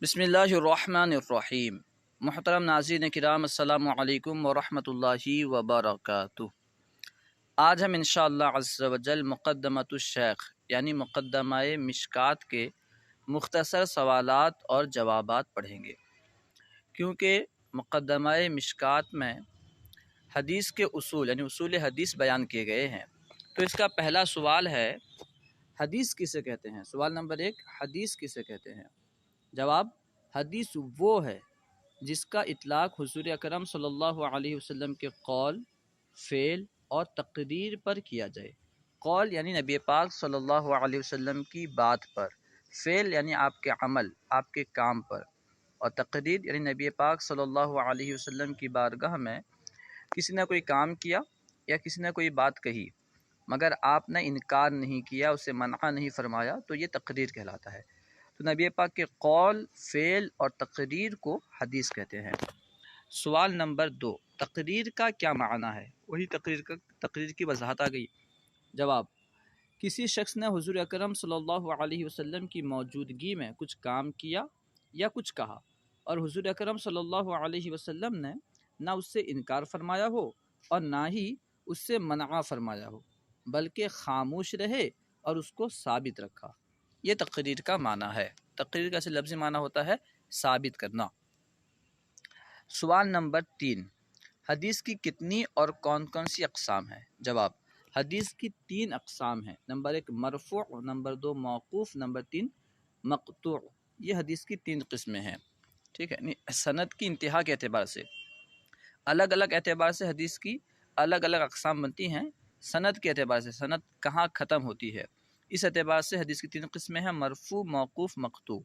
بسم اللہ الرحمن الرحیم۔ محترم ناظرین کرام، السلام علیکم ورحمۃ اللہ وبرکاتہ۔ آج ہم انشاءاللہ عز و جل مقدمۃ الشیخ یعنی مقدمہ مشکات کے مختصر سوالات اور جوابات پڑھیں گے، کیونکہ مقدمہ مشکات میں حدیث کے اصول یعنی اصول حدیث بیان کیے گئے ہیں۔ تو اس کا پہلا سوال ہے، حدیث کسے کہتے ہیں؟ سوال نمبر 1، حدیث کسے کہتے ہیں؟ جواب، حدیث وہ ہے جس کا اطلاق حضور اکرم صلی اللہ علیہ وسلم کے قول، فعل اور تقریر پر کیا جائے۔ قول یعنی نبی پاک صلی اللہ علیہ وسلم کی بات پر، فعل یعنی آپ کے عمل، آپ کے کام پر، اور تقریر یعنی نبی پاک صلی اللہ علیہ وسلم کی بارگاہ میں کسی نے کوئی کام کیا یا کسی نے کوئی بات کہی مگر آپ نے انکار نہیں کیا، اسے منع نہیں فرمایا، تو یہ تقریر کہلاتا ہے۔ تو نبی پاک کے قول، فعل اور تقریر کو حدیث کہتے ہیں۔ سوال نمبر 2، تقریر کا کیا معنی ہے؟ وہی تقریر کی وضاحت آ گئی۔ جواب، کسی شخص نے حضور اکرم صلی اللہ علیہ وسلم کی موجودگی میں کچھ کام کیا یا کچھ کہا، اور حضور اکرم صلی اللہ علیہ وسلم نے نہ اس سے انکار فرمایا ہو اور نہ ہی اس سے منع فرمایا ہو، بلکہ خاموش رہے اور اس کو ثابت رکھا، یہ تقریر کا معنی ہے۔ تقریر کا لفظی معنی ہوتا ہے ثابت کرنا۔ سوال نمبر 3، حدیث کی کتنی اور کون کون سی اقسام ہیں؟ جواب، حدیث کی 3 اقسام ہیں۔ نمبر 1 مرفوع، نمبر 2 موقوف، نمبر 3 مقطوع۔ یہ حدیث کی 3 قسمیں ہیں، ٹھیک ہے۔ سند کی انتہا کے اعتبار سے، الگ الگ اعتبار سے حدیث کی الگ الگ اقسام بنتی ہیں۔ سند کے اعتبار سے، سند کہاں ختم ہوتی ہے، اس اعتبار سے حدیث کی 3 قسمیں ہیں، مرفوع، موقوف، مقطوع۔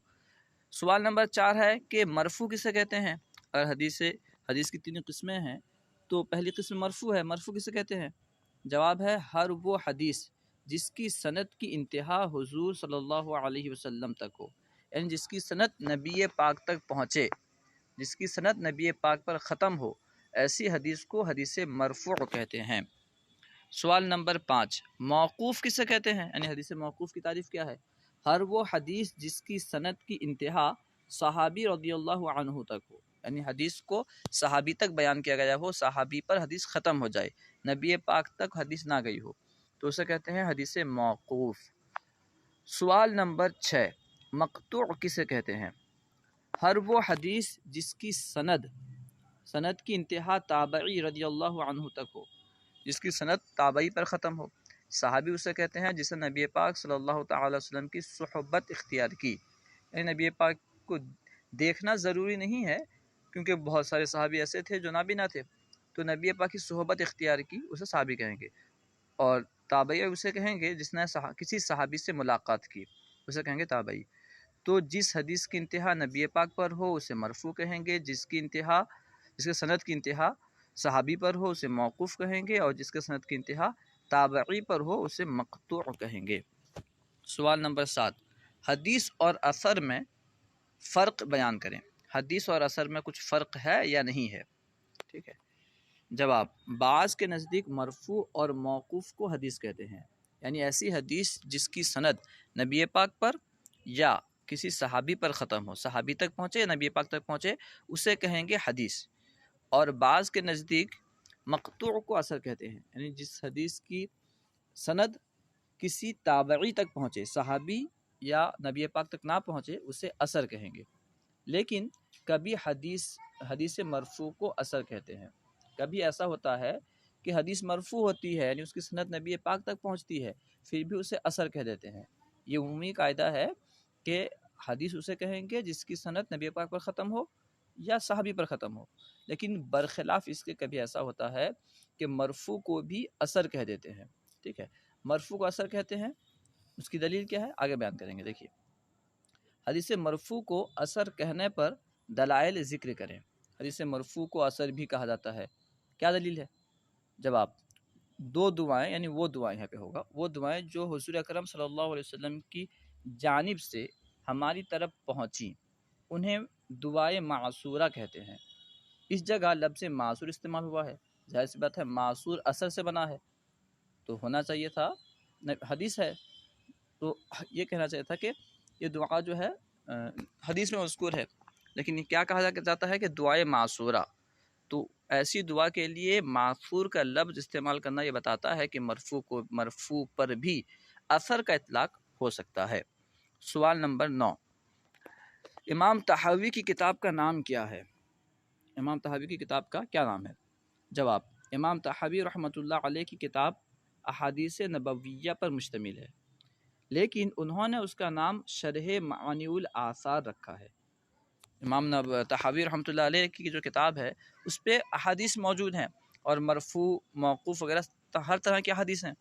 سوال نمبر 4 ہے کہ مرفوع کسے کہتے ہیں؟ اور حدیث کی 3 قسمیں ہیں، تو پہلی قسم مرفوع ہے۔ مرفوع کسے کہتے ہیں؟ جواب ہے، ہر وہ حدیث جس کی سند کی انتہا حضور صلی اللہ علیہ وسلم تک ہو، یعنی جس کی سند نبی پاک تک پہنچے، جس کی سند نبی پاک پر ختم ہو، ایسی حدیث کو حدیث مرفوع کہتے ہیں۔ سوال نمبر 5، موقوف کسے کہتے ہیں؟ یعنی حدیث موقوف کی تعریف کیا ہے؟ ہر وہ حدیث جس کی سند کی انتہا صحابی رضی اللہ عنہ تک ہو، یعنی حدیث کو صحابی تک بیان کیا گیا ہو، صحابی پر حدیث ختم ہو جائے، نبی پاک تک حدیث نہ گئی ہو، تو اسے کہتے ہیں حدیث موقوف۔ سوال نمبر 6، مقطوع کسے کہتے ہیں؟ ہر وہ حدیث جس کی سند کی انتہا تابعی رضی اللہ عنہ تک ہو، جس کی سند تابعی پر ختم ہو، صحابی اسے کہتے ہیں جس نے نبی پاک صلی اللہ تعالی وسلم کی صحبت اختیار کی، یعنی نبی پاک کو دیکھنا ضروری نہیں ہے، کیونکہ بہت سارے صحابی ایسے تھے جو نابینا تھے، تو نبی پاک کی صحبت اختیار کی، اسے صحابی کہیں گے۔ اور تابعی اسے کہیں گے جس نے کسی صحابی سے ملاقات کی، اسے کہیں گے تابعی۔ تو جس حدیث کی انتہا نبی پاک پر ہو اسے مرفوع کہیں گے، جس کے سند کی انتہا صحابی پر ہو اسے موقوف کہیں گے، اور جس کے سند کی انتہا تابعی پر ہو اسے مقطوع کہیں گے۔ سوال نمبر 7، حدیث اور اثر میں فرق بیان کریں۔ حدیث اور اثر میں کچھ فرق ہے یا نہیں ہے؟ ٹھیک ہے۔ جواب، بعض کے نزدیک مرفوع اور موقوف کو حدیث کہتے ہیں، یعنی ایسی حدیث جس کی سند نبی پاک پر یا کسی صحابی پر ختم ہو، صحابی تک پہنچے یا نبی پاک تک پہنچے، اسے کہیں گے حدیث۔ اور بعض کے نزدیک مقطوع کو اثر کہتے ہیں، یعنی جس حدیث کی سند کسی تابعی تک پہنچے، صحابی یا نبی پاک تک نہ پہنچے، اسے اثر کہیں گے۔ لیکن کبھی حدیث مرفوع کو اثر کہتے ہیں۔ کبھی ایسا ہوتا ہے کہ حدیث مرفوع ہوتی ہے، یعنی اس کی سند نبی پاک تک پہنچتی ہے، پھر بھی اسے اثر کہہ دیتے ہیں۔ یہ عمومی قاعدہ ہے کہ حدیث اسے کہیں گے جس کی سند نبی پاک پر ختم ہو یا صحابی پر ختم ہو، لیکن برخلاف اس کے کبھی ایسا ہوتا ہے کہ مرفوع کو بھی اثر کہہ دیتے ہیں، ٹھیک ہے۔ مرفوع کو اثر کہتے ہیں، اس کی دلیل کیا ہے آگے بیان کریں گے۔ دیکھیے، حدیث مرفوع کو اثر کہنے پر دلائل ذکر کریں۔ حدیث مرفوع کو اثر بھی کہا جاتا ہے، کیا دلیل ہے؟ جواب، 2 دعائیں، یعنی وہ دعائیں یہاں پہ ہوگا، وہ دعائیں جو حضور اکرم صلی اللہ علیہ وسلم کی جانب سے ہماری طرف پہنچی، انہیں دعائیں معصورہ کہتے ہیں۔ اس جگہ لفظ معصور استعمال ہوا ہے، ظاہر سی بات ہے معصور اثر سے بنا ہے، تو ہونا چاہیے تھا حدیث ہے، تو یہ کہنا چاہیے تھا کہ یہ دعا جو ہے حدیث میں مذکور ہے، لیکن یہ کیا کہا جاتا ہے کہ دعائے معصورہ. تو ایسی دعا کے لیے معصور کا لفظ استعمال کرنا یہ بتاتا ہے کہ مرفوع پر بھی اثر کا اطلاق ہو سکتا ہے. سوال نمبر 9، امام طحاوی کی کتاب کا نام کیا ہے؟ امام طحاوی کی کتاب کا کیا نام ہے؟ جواب، امام طحاوی رحمۃ اللہ علیہ کی کتاب احادیث نبویہ پر مشتمل ہے، لیکن انہوں نے اس کا نام شرح معانی الآثار رکھا ہے. امام طحاوی رحمۃ اللہ علیہ کی جو کتاب ہے اس پہ احادیث موجود ہیں، اور مرفوع، موقوف وغیرہ ہر طرح کی احادیث ہیں،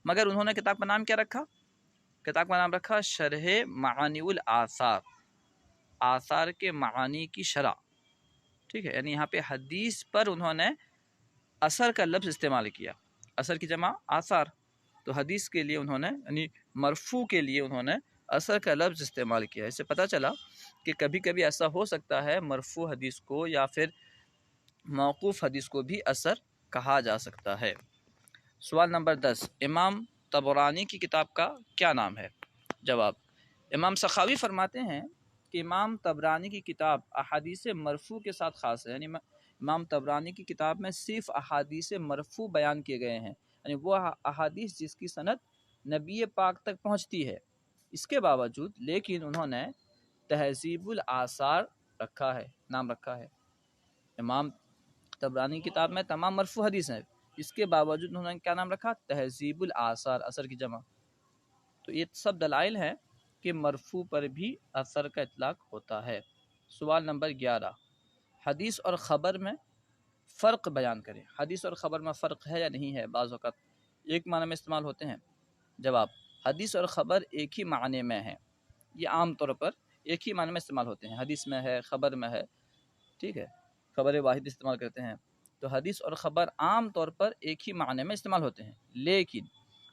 مگر انہوں نے کتاب کا نام کیا رکھا؟ کتاب کا نام رکھا شرح معانی الآثار، آثار کے معانی کی شرح. ٹھیک ہے، یعنی یہاں پہ حدیث پر انہوں نے اثر کا لفظ استعمال کیا، اثر کی جمع آثار. تو حدیث کے لیے انہوں نے، یعنی مرفوع کے لیے انہوں نے اثر کا لفظ استعمال کیا. اس سے پتہ چلا کہ کبھی کبھی ایسا ہو سکتا ہے مرفوع حدیث کو یا پھر موقوف حدیث کو بھی اثر کہا جا سکتا ہے. سوال نمبر 10، امام طبرانی کی کتاب کا کیا نام ہے؟ جواب، امام سخاوی فرماتے ہیں کہ امام طبرانی کی کتاب احادیث مرفوع کے ساتھ خاص ہے. یعنی امام طبرانی کی کتاب میں صرف احادیث مرفوع بیان کیے گئے ہیں، یعنی وہ احادیث جس کی سند نبی پاک تک پہنچتی ہے. اس کے باوجود لیکن انہوں نے تہذیب الآثار رکھا ہے، نام رکھا ہے. امام طبرانی کی کتاب میں تمام مرفوع حدیث ہیں، اس کے باوجود انہوں نے کیا نام رکھا؟ تہذیب الآثار، اثر کی جمع. تو یہ سب دلائل ہیں کہ مرفوع پر بھی اثر کا اطلاق ہوتا ہے. سوال نمبر 11، حدیث اور خبر میں فرق بیان کریں. حدیث اور خبر میں فرق ہے یا نہیں ہے؟ بعض اوقات ایک معنی میں استعمال ہوتے ہیں. جواب، حدیث اور خبر ایک ہی معنی میں ہیں. یہ عام طور پر ایک ہی معنی میں استعمال ہوتے ہیں، حدیث میں ہے، خبر میں ہے. ٹھیک ہے، خبر واحد استعمال کرتے ہیں. تو حدیث اور خبر عام طور پر ایک ہی معنی میں استعمال ہوتے ہیں، لیکن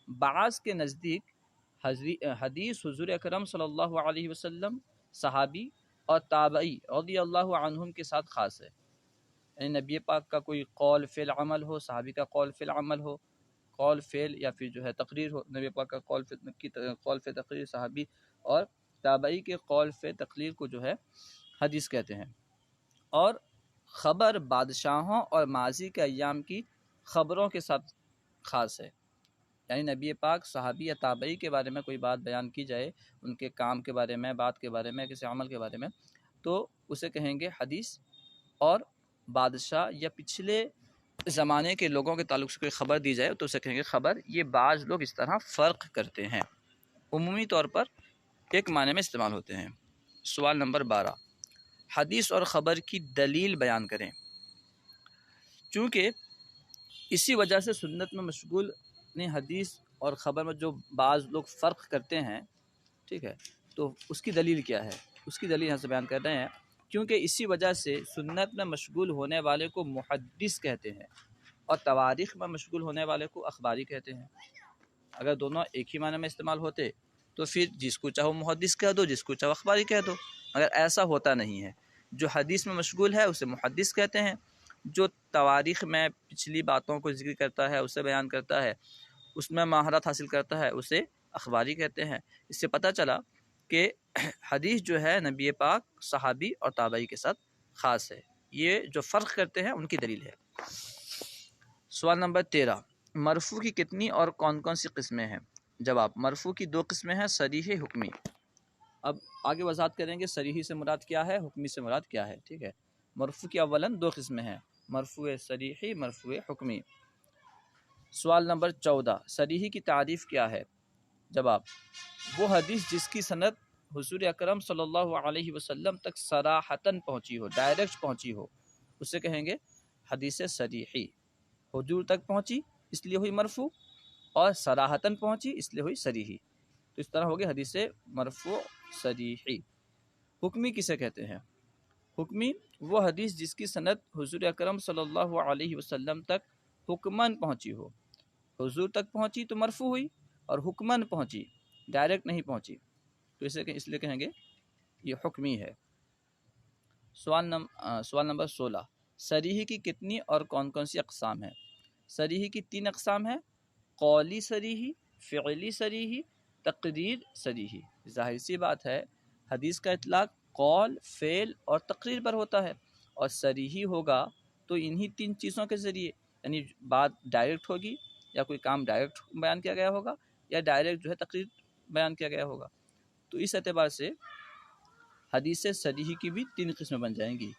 بعض کے نزدیک حدیث حضور اکرم صلی اللہ علیہ وسلم، صحابی اور تابعی رضی اللہ عنہم کے ساتھ خاص ہے. یعنی نبی پاک کا کوئی قول فعل عمل ہو، صحابی کا قول فعل عمل ہو، قول فعل یا پھر جو ہے تقریر ہو، نبی پاک کا قول فعل تقریر صحابی، اور تابعی کے قول فعل تقریر کو جو ہے حدیث کہتے ہیں. اور خبر بادشاہوں اور ماضی کے ایام کی خبروں کے ساتھ خاص ہے. یعنی نبی پاک، صحابی یا تابعی کے بارے میں کوئی بات بیان کی جائے، ان کے کام کے بارے میں، بات کے بارے میں، کسی عمل کے بارے میں، تو اسے کہیں گے حدیث. اور بادشاہ یا پچھلے زمانے کے لوگوں کے تعلق سے کوئی خبر دی جائے تو اسے کہیں گے خبر. یہ بعض لوگ اس طرح فرق کرتے ہیں، عمومی طور پر ایک معنی میں استعمال ہوتے ہیں. سوال نمبر 12، حدیث اور خبر کی دلیل بیان کریں. چونکہ اسی وجہ سے سنت میں مشغول حدیث اور خبر میں جو بعض لوگ فرق کرتے ہیں، ٹھیک ہے، تو اس کی دلیل کیا ہے؟ اس کی دلیل یہاں سے بیان کر رہے ہیں. کیونکہ اسی وجہ سے سنت میں مشغول ہونے والے کو محدث کہتے ہیں، اور تواریخ میں مشغول ہونے والے کو اخباری کہتے ہیں. اگر دونوں ایک ہی معنی میں استعمال ہوتے تو پھر جس کو چاہو محدث کہہ دو، جس کو چاہو اخباری کہہ دو، مگر ایسا ہوتا نہیں ہے. جو حدیث میں مشغول ہے اسے محدث کہتے ہیں، جو تواریخ میں پچھلی باتوں کو ذکر کرتا ہے، اسے بیان کرتا ہے، اس میں مہارت حاصل کرتا ہے، اسے اخباری کہتے ہیں. اس سے پتہ چلا کہ حدیث جو ہے نبی پاک، صحابی اور تابعی کے ساتھ خاص ہے. یہ جو فرق کرتے ہیں ان کی دلیل ہے. سوال نمبر 13، مرفوع کی کتنی اور کون کون سی قسمیں ہیں؟ جواب، مرفوع کی 2 قسمیں ہیں، صریح، حکمی. اب آگے وضاحت کریں گے صریح سے مراد کیا ہے، حکمی سے مراد کیا ہے. ٹھیک ہے، مرفوع کی اولاً 2 قسمیں ہیں، مرفوع صریحی، مرفوع حکمی. سوال نمبر 14، صریحی کی تعریف کیا ہے؟ جواب، وہ حدیث جس کی سند حضور اکرم صلی اللہ علیہ وسلم تک صراحتاً پہنچی ہو، ڈائریکٹ پہنچی ہو، اسے کہیں گے حدیث صریحی. حضور تک پہنچی اس لیے ہوئی مرفوع، اور صراحتاً پہنچی اس لیے ہوئی صریحی. تو اس طرح ہوگی حدیث مرفوع صریحی. حکمی کسے کہتے ہیں؟ حکمی وہ حدیث جس کی سند حضور اکرم صلی اللہ علیہ وسلم تک حکماً پہنچی ہو. حضور تک پہنچی تو مرفوع ہوئی، اور حکماً پہنچی، ڈائریکٹ نہیں پہنچی، تو اس لیے کہیں گے یہ حکمی ہے. سوال نمبر 16، صریحی کی کتنی اور کون کون سی اقسام ہیں؟ صریحی کی 3 اقسام ہیں، قولی صریحی، فعلی صریحی، تقریر صریحی. ظاہر سی بات ہے حدیث کا اطلاق قول، فعل اور تقریر پر ہوتا ہے، اور صریحی ہوگا تو انہی تین چیزوں کے ذریعے، یعنی بات ڈائریکٹ ہوگی یا کوئی کام ڈائریکٹ بیان کیا گیا ہوگا یا ڈائریکٹ جو ہے تقریر بیان کیا گیا ہوگا۔ تو اس اعتبار سے حدیث صریحی کی بھی تین قسمیں بن جائیں گی: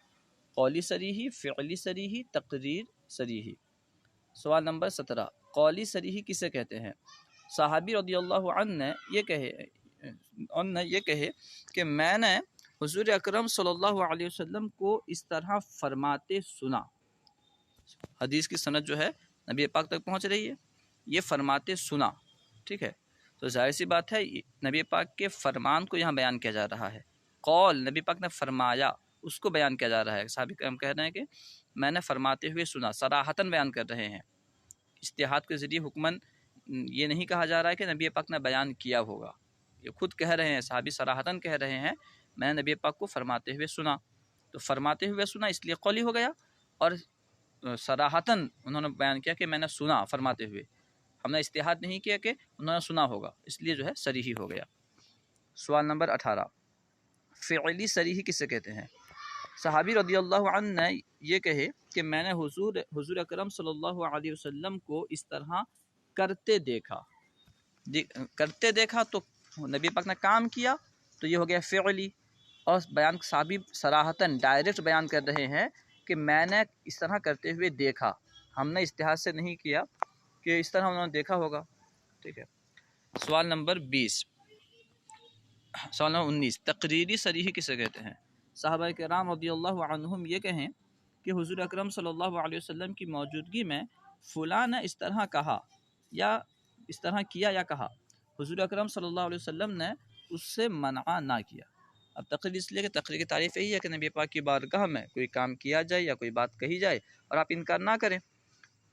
قولی صریحی، فعلی صریحی، تقریر صریحی۔ سوال نمبر 17، قولی صریحی کسے کہتے ہیں؟ صحابی رضی اللہ عنہ نے یہ کہے کہ میں نے حضور اکرم صلی اللہ علیہ وسلم کو اس طرح فرماتے سنا۔ حدیث کی سند جو ہے نبی پاک تک پہنچ رہی ہے، یہ فرماتے سنا، ٹھیک ہے؟ تو ظاہر سی بات ہے نبی پاک کے فرمان کو یہاں بیان کیا جا رہا ہے۔ قول، نبی پاک نے فرمایا، اس کو بیان کیا جا رہا ہے۔ صحابی کرام کہہ رہے ہیں کہ میں نے فرماتے ہوئے سنا، صراحتاً بیان کر رہے ہیں۔ اجتہاد کے ذریعے حکماً یہ نہیں کہا جا رہا ہے کہ نبی پاک نے بیان کیا ہوگا، یہ خود کہہ رہے ہیں، صحابی صراحتاً کہہ رہے ہیں میں نے نبی پاک کو فرماتے ہوئے سنا۔ تو فرماتے ہوئے سنا اس لیے قولی ہو گیا، اور صراحتاً انہوں نے بیان کیا کہ میں نے سنا فرماتے ہوئے، ہم نے اجتہاد نہیں کیا کہ انہوں نے سنا ہوگا، اس لیے جو ہے صریحی ہو گیا۔ سوال نمبر 18، فعلی صریحی کسے کہتے ہیں؟ صحابی رضی اللہ عنہ نے یہ کہے کہ میں نے حضور اکرم صلی اللہ علیہ وسلم کو اس طرح کرتے دیکھا تو نبی پاک نے کام کیا، تو یہ ہو گیا فعلی، اور بیان صحابی صراحتاً ڈائریکٹ بیان کر رہے ہیں کہ میں نے اس طرح کرتے ہوئے دیکھا، ہم نے اجتہاد سے نہیں کیا کہ اس طرح انہوں نے دیکھا ہوگا، ٹھیک ہے۔ سوال نمبر 19، تقریری صریحی کسے کہتے ہیں؟ صحابہ کرام رضی اللہ عنہم یہ کہیں کہ حضور اکرم صلی اللہ علیہ وسلم کی موجودگی میں فلاں نے اس طرح کہا یا اس طرح کیا یا کہا، حضور اکرم صلی اللہ علیہ وسلم نے اس سے منع نہ کیا۔ اب تقریر اس لیے کہ تقریر کی تعریف یہی ہے کہ نبی پاک کی بارگاہ میں کوئی کام کیا جائے یا کوئی بات کہی جائے اور آپ انکار نہ کریں،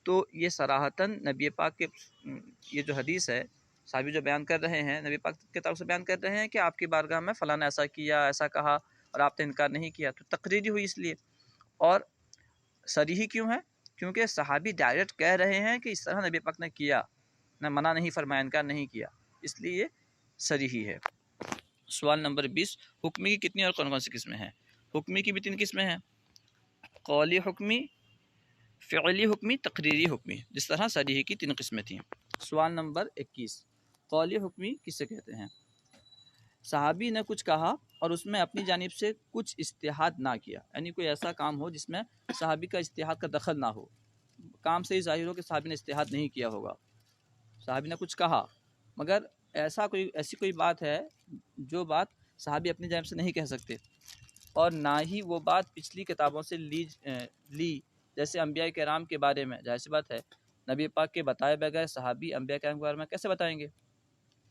تو یہ صراحتاً نبی پاک کے یہ جو حدیث ہے صحابی جو بیان کر رہے ہیں، نبی پاک کے طرف سے بیان کر رہے ہیں کہ آپ کی بارگاہ میں فلاں نے ایسا کیا، ایسا کہا اور آپ نے انکار نہیں کیا، تو تقریری ہوئی اس لیے۔ اور صریحی کیوں ہے؟ کیونکہ صحابی ڈائریکٹ کہہ رہے ہیں کہ اس طرح نبی پاک نے کیا، نہ منع نہیں فرمایا، انکار نہیں کیا، اس لیے صریحی ہے۔ سوال نمبر 20، حکمی کی کتنی اور کون کون سی قسمیں ہیں؟ حکمی کی بھی 3 قسمیں ہیں: قولی حکمی، فعلی حکمی، تقریری حکمی، جس طرح صریحی کی 3 قسمیں تھیں۔ سوال نمبر 21، قولی حکمی کسے کہتے ہیں؟ صحابی نے کچھ کہا اور اس میں اپنی جانب سے کچھ اجتہاد نہ کیا، یعنی کوئی ایسا کام ہو جس میں صحابی کا اجتہاد کا دخل نہ ہو، کام سے ہی ظاہر ہو کہ صحابی نے اجتہاد نہیں کیا ہوگا۔ صحابی نے کچھ کہا مگر ایسی کوئی بات ہے جو بات صحابی اپنی جانب سے نہیں کہہ سکتے، اور نہ ہی وہ بات پچھلی کتابوں سے لی جیسے انبیاء کرام کے بارے میں۔ ظاہر سی بات ہے نبی پاک کے بتائے بغیر صحابی انبیاء کرام کے بارے میں کیسے بتائیں گے؟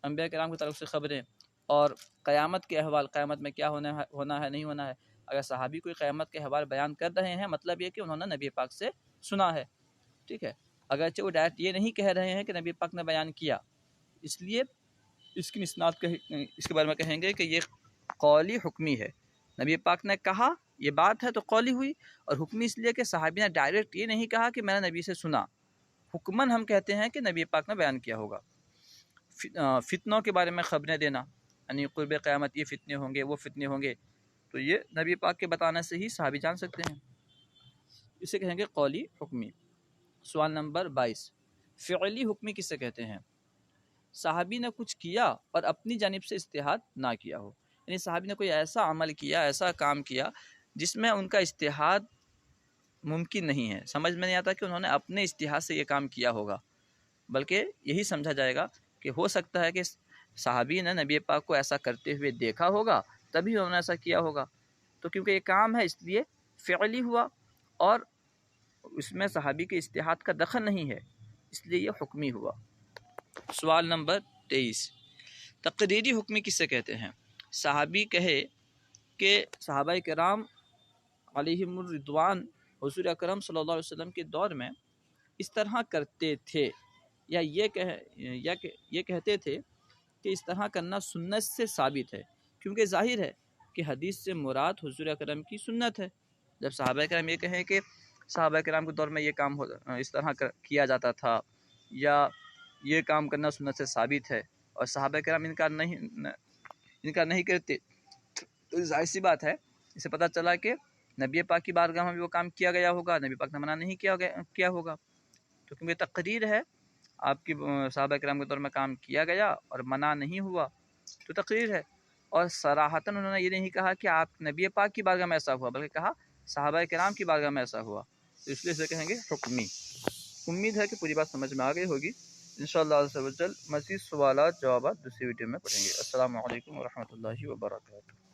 انبیاء کرام کی طرف سے خبریں اور قیامت کے احوال، قیامت میں کیا ہونا ہے نہیں ہونا ہے، اگر صحابی کوئی قیامت کے احوال بیان کر رہے ہیں، مطلب یہ کہ انہوں نے نبی پاک سے سنا ہے، ٹھیک ہے۔ اگرچہ وہ ڈائریکٹ یہ نہیں کہہ رہے ہیں کہ نبی پاک نے بیان کیا، اس لیے اس کی اسناد اس کے بارے میں کہیں گے کہ یہ قولی حکمی ہے۔ نبی پاک نے کہا یہ بات ہے تو قولی ہوئی، اور حکمی اس لیے کہ صحابی نے ڈائریکٹ یہ نہیں کہا کہ میں نے نبی سے سنا، حکماً ہم کہتے ہیں کہ نبی پاک نے بیان کیا ہوگا۔ فتنوں کے بارے میں خبریں دینا، یعنی قرب قیامت یہ فتنے ہوں گے، وہ فتنے ہوں گے، تو یہ نبی پاک کے بتانے سے ہی صحابی جان سکتے ہیں، اسے کہیں گے قولی حکمی۔ سوال نمبر 22، فعلی حکمی کسے کہتے ہیں؟ صحابی نے کچھ کیا اور اپنی جانب سے اجتہاد نہ کیا ہو، یعنی صحابی نے کوئی ایسا عمل کیا، ایسا کام کیا جس میں ان کا اجتہاد ممکن نہیں ہے، سمجھ میں نہیں آتا کہ انہوں نے اپنے اجتہاد سے یہ کام کیا ہوگا، بلکہ یہی سمجھا جائے گا کہ ہو سکتا ہے کہ صحابی نے نبی پاک کو ایسا کرتے ہوئے دیکھا ہوگا تبھی انہوں نے ایسا کیا ہوگا، تو کیونکہ یہ کام ہے اس لیے فعلی ہوا، اور اس میں صحابی کے اجتہاد کا دخل نہیں ہے، اس لیے یہ حکمی ہوا۔ سوال نمبر 23، تقریری حکمی کسے کہتے ہیں؟ صحابی کہے کہ صحابہ کرام علیہم الرضوان حضور اکرم صلی اللہ علیہ وسلم کے دور میں اس طرح کرتے تھے، یا یہ کہتے تھے کہ اس طرح کرنا سنت سے ثابت ہے، کیونکہ ظاہر ہے کہ حدیث سے مراد حضور اکرم کی سنت ہے۔ جب صحابہ کرام یہ کہیں کہ صحابہ کرام کے دور میں یہ کام اس طرح کیا جاتا تھا یا یہ کام کرنا سنت سے ثابت ہے، اور صحابہ کرام انکار نہیں کرتے، تو ظاہر سی بات ہے، اسے پتہ چلا کہ نبی پاک کی بارگاہ میں بھی وہ کام کیا گیا ہوگا، نبی پاک نے منع نہیں کیا ہوگا، تو کیونکہ تقریر ہے آپ کی صحابہ کرام کے دور میں کام کیا گیا اور منع نہیں ہوا تو تقریر ہے۔ اور صراحتاً انہوں نے یہ نہیں کہا کہ آپ نبی پاک کی بارگاہ میں ایسا ہوا، بلکہ کہا صحابہ کرام کی بارگاہ میں ایسا ہوا، تو اس لیے اسے کہیں گے حکمی۔ امید ہے کہ پوری بات سمجھ میں آ گئی ہوگی۔ انشاءاللہ عز و جل مزید سوالات جوابات دوسری ویڈیو میں پڑھیں گے۔ السلام علیکم ورحمۃ اللہ وبرکاتہ۔